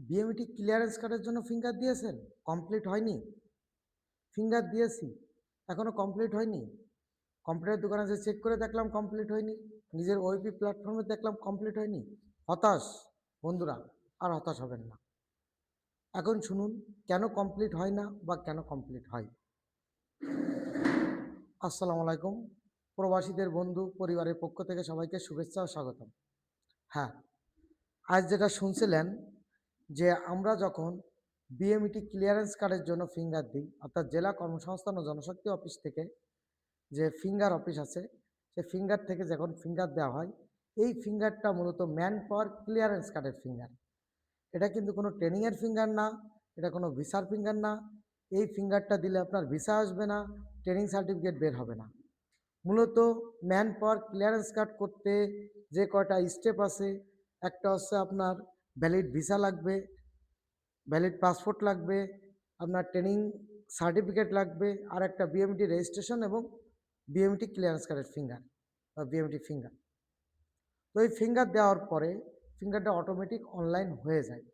BMET clearance কার্ডের জন্য finger দিয়েছেন, কমপ্লিট হয়নি? ফিঙ্গার দিয়েছি, এখনো কমপ্লিট হয়নি। কম্পিউটার দোকানে যে চেক করে দেখলাম কমপ্লিট হয়নি, নিজের ওইপি প্ল্যাটফর্মে দেখলাম কমপ্লিট হয়নি। হতাশ বন্ধুরা, আর হতাশ হবেন না। এখন শুনুন কেন কমপ্লিট হয় না বা কেন কমপ্লিট হয়। আসসালামু আলাইকুম, প্রবাসীদের বন্ধু পরিবারের পক্ষ থেকে সবাইকে শুভেচ্ছা ও স্বাগতম। হ্যাঁ, আজ যেটা শুনছিলেন যে আমরা যখন বিএমইটি ক্লিয়ারেন্স কার্ডের জন্য ফিঙ্গার দিই, অর্থাৎ জেলা কর্মসংস্থান ও জনশক্তি অফিস থেকে যে ফিঙ্গার অফিস আছে, সে ফিঙ্গার থেকে যখন ফিঙ্গার দেওয়া হয়, এই ফিঙ্গারটা মূলত ম্যান পাওয়ার ক্লিয়ারেন্স কার্ডের ফিঙ্গার। এটা কিন্তু কোনো ট্রেনিংয়ের ফিঙ্গার না, এটা কোনো ভিসার ফিঙ্গার না। এই ফিঙ্গারটা দিলে আপনার ভিসা আসবে না, ট্রেনিং সার্টিফিকেট বের হবে না। মূলত ম্যান পাওয়ার ক্লিয়ারেন্স কার্ড করতে যে কয়টা স্টেপ আছে, একটা হচ্ছে আপনার ভ্যালিড ভিসা লাগবে, ভ্যালিড পাসপোর্ট লাগবে, আপনার ট্রেনিং সার্টিফিকেট লাগবে, আর একটা বিএমটি রেজিস্ট্রেশন এবং বিএমটি ক্লিয়ারেন্স কার্ডের ফিঙ্গার বা বিএমটি ফিঙ্গার। তো এই ফিঙ্গার দেওয়ার পরে ফিঙ্গারটা অটোমেটিক অনলাইন হয়ে যায়।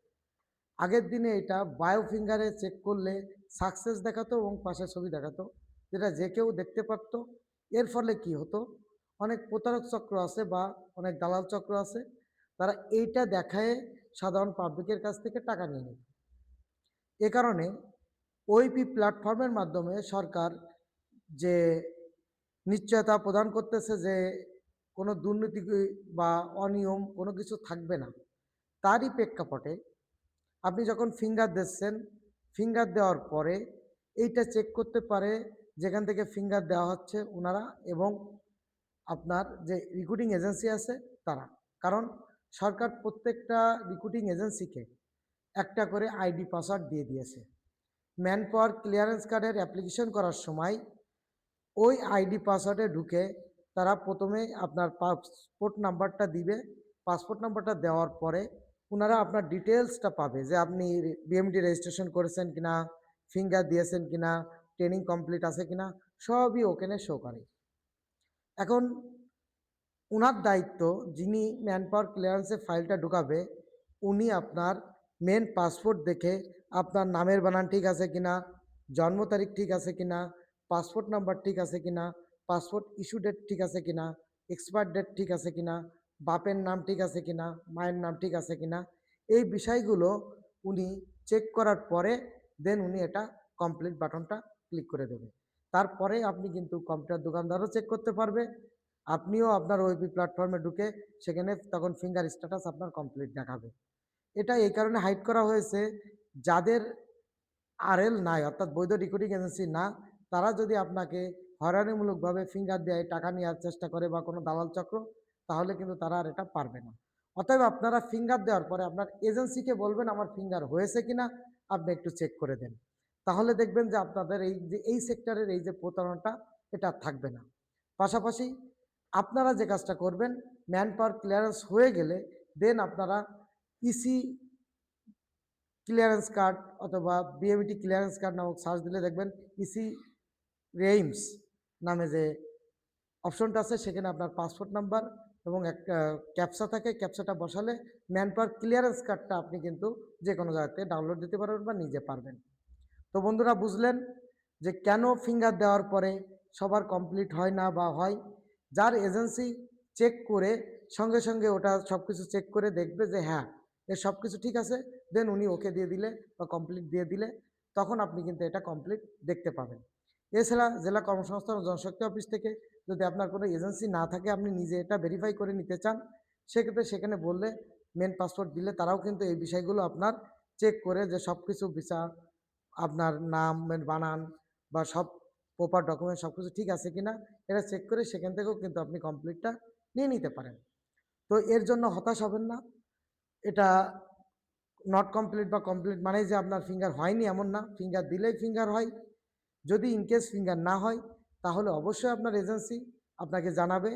আগের দিনে এটা বায়ো ফিঙ্গারে চেক করলে সাকসেস দেখাতো এবং পাশে ছবি দেখাতো, যেটা যে কেউ দেখতে পারত। এর ফলে কি হতো, অনেক প্রতারক চক্র আছে বা অনেক দালাল চক্র আছে, তারা এইটা দেখায় সাধারণ পাবলিকের কাছ থেকে টাকা নিয়ে নিত। এ কারণে ওইপি প্ল্যাটফর্মের মাধ্যমে সরকার যে নিশ্চয়তা প্রদান করতেছে যে কোনো দুর্নীতি বা অনিয়ম কোনো কিছু থাকবে না, তারই প্রেক্ষাপটে আপনি যখন ফিঙ্গার দিচ্ছেন, ফিঙ্গার দেওয়ার পরে এইটা চেক করতে পারে যেখান থেকে ফিঙ্গার দেওয়া হচ্ছে ওনারা এবং আপনার যে রিক্রুটিং এজেন্সি আছে তারা। কারণ সরকার প্রত্যেকটা রিক্রুটিং এজেন্সিকে একটা করে আইডি পাসওয়ার্ড দিয়ে দিয়েছে। ম্যান পাওয়ার ক্লিয়ারেন্স কার্ডের অ্যাপ্লিকেশন করার সময় ওই আইডি পাসওয়ার্ডে ঢুকে তারা প্রথমে আপনার পাসপোর্ট নাম্বারটা দিবে। পাসপোর্ট নাম্বারটা দেওয়ার পরে ওনারা আপনার ডিটেলসটা পাবে যে আপনি বিএমডি রেজিস্ট্রেশন করেছেন কিনা, ফিঙ্গার দিয়েছেন কিনা, ট্রেনিং কমপ্লিট আছে কিনা, সবই ওখানে শো করে। এখন উনার দায়িত্ব, যিনি ম্যান পাওয়ার ক্লিয়ারেন্সের ফাইলটা ঢুকাবে, উনি আপনার মেন পাসপোর্ট দেখে আপনার নামের বানান ঠিক আছে কিনা, জন্ম তারিখ ঠিক আছে কিনা, পাসপোর্ট নাম্বার ঠিক আছে কিনা, পাসপোর্ট ইস্যু ডেট ঠিক আছে কিনা, এক্সপায়ার ডেট ঠিক আছে কিনা, বাপের নাম ঠিক আছে কিনা, মায়ের নাম ঠিক আছে কিনা, এই বিষয়গুলো উনি চেক করার পরে দেন উনি এটা কমপ্লিট বাটনটা ক্লিক করে দেবে। তারপরে আপনি কিন্তু কম্পিউটার দোকানদারও চেক করতে পারবে, আপনিও আপনার ওইপি প্ল্যাটফর্মে ঢুকে সেখানে তখন ফিঙ্গার স্ট্যাটাস আপনার কমপ্লিট দেখাবে। এটা এই কারণে হাইড করা হয়েছে, যাদের আরএল নাই অর্থাৎ বৈধ রিক্রুটিং এজেন্সি না, তারা যদি আপনাকে হয়রানিমূলকভাবে ফিঙ্গার দেয়, টাকা নেওয়ার চেষ্টা করে বা কোনো দালাল চক্র, তাহলে কিন্তু তারা আর এটা পারবে না। অতএব আপনারা ফিঙ্গার দেওয়ার পরে আপনার এজেন্সিকে বলবেন আমার ফিঙ্গার হয়েছে কিনা আপনি একটু চেক করে দেন। তাহলে দেখবেন যে আপনাদের এই যে এই সেক্টরের এই যে প্রতারণাটা, এটা আর থাকবে না। পাশাপাশি আপনারা যে কাজটা করবেন, ম্যান পাওয়ার ক্লিয়ারেন্স হয়ে গেলে দেন আপনারা ইসি ক্লিয়ারেন্স কার্ড অথবা বিএমইটি ক্লিয়ারেন্স কার্ড নামক সার্চ দিলে দেখবেন ইসি রেইমস নামে যে অপশনটা আছে, সেখানে আপনার পাসপোর্ট নাম্বার এবং একটা ক্যাপচা থাকে, ক্যাপচাটা বসালে ম্যান পাওয়ার ক্লিয়ারেন্স কার্ডটা আপনি কিন্তু যে কোনো জায়গা থেকে ডাউনলোড দিতে পারবেন বা নিজে পারবেন। তো বন্ধুরা বুঝলেন যে কেন ফিঙ্গার দেওয়ার পরে সবার কমপ্লিট হয় না বা হয়। যার এজেন্সি চেক করে সঙ্গে সঙ্গে ওটা সব কিছু চেক করে দেখবে যে হ্যাঁ এর সব কিছু ঠিক আছে, দেন উনি ওকে দিয়ে দিলে বা কমপ্লিট দিয়ে দিলে তখন আপনি কিন্তু এটা কমপ্লিট দেখতে পাবেন। এছাড়া জেলা কর্মসংস্থান ও জনশক্তি অফিস থেকে যদি আপনার কোনো এজেন্সি না থাকে, আপনি নিজে এটা ভেরিফাই করে নিতে চান, সেক্ষেত্রে সেখানে বললে মেন পাসওয়ার্ড দিলে তারাও কিন্তু এই বিষয়গুলো আপনার চেক করে যে সব কিছু বিচার আপনার নামের বানান বা সব প্রপার ডকুমেন্ট সব কিছু ঠিক আছে কিনা এটা চেক করে সেখান থেকেও কিন্তু আপনি কমপ্লিটটা নিয়ে নিতে পারেন। তো এর জন্য হতাশ হবেন না। এটা নট কমপ্লিট বা কমপ্লিট মানেই যে আপনার ফিঙ্গার হয়নি এমন না, ফিঙ্গার দিলেই ফিঙ্গার হয়। যদি ইনকেস ফিঙ্গার না হয় তাহলে অবশ্যই আপনার এজেন্সি আপনাকে জানাবে,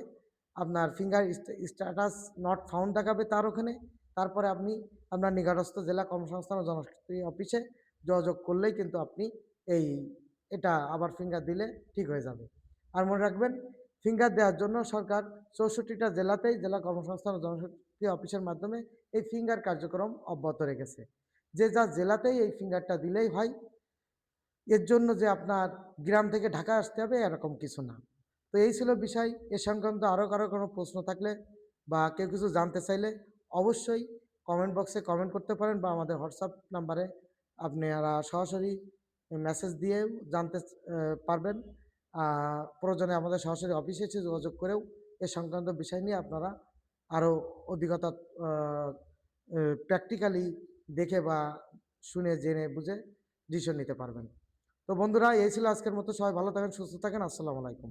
আপনার ফিঙ্গার স্ট্যাটাস নট ফাউন্ড দেখাবে তার ওখানে। তারপরে আপনি আপনার নিকটস্থ জেলা কর্মসংস্থান ও জনশক্তি অফিসে যোগাযোগ করলেই কিন্তু আপনি এই এটা আবার ফিঙ্গার দিলে ঠিক হয়ে যাবে। আর মনে রাখবেন, ফিঙ্গার দেওয়ার জন্য সরকার 64টা জেলাতেই জেলা কর্মসংস্থান ও জনশক্তি অফিসের মাধ্যমে এই ফিঙ্গার কার্যক্রম অব্যাহত রেখেছে। যে যার জেলাতেই এই ফিঙ্গারটা দিলেই হয়। এর জন্য যে আপনার গ্রাম থেকে ঢাকা আসতে হবে এরকম কিছু না। তো এই ছিল বিষয়। এ সংক্রান্ত আরও কারো কোনো প্রশ্ন থাকলে বা কেউ কিছু জানতে চাইলে অবশ্যই কমেন্ট বক্সে কমেন্ট করতে পারেন বা আমাদের হোয়াটসঅ্যাপ নাম্বারে আপনারা সরাসরি মেসেজ দিয়েও জানতে পারবেন। প্রয়োজনে আমাদের সরাসরি অফিসে এসে যোগাযোগ করেও এ সংক্রান্ত বিষয় নিয়ে আপনারা আরও অধিকতা আ প্র্যাকটিক্যালি দেখে বা শুনে জেনে বুঝে ডিসিশন নিতে পারবেন। তো বন্ধুরা এই ছিল আজকের মতো। সবাই ভালো থাকেন, সুস্থ থাকেন। আসসালামু আলাইকুম।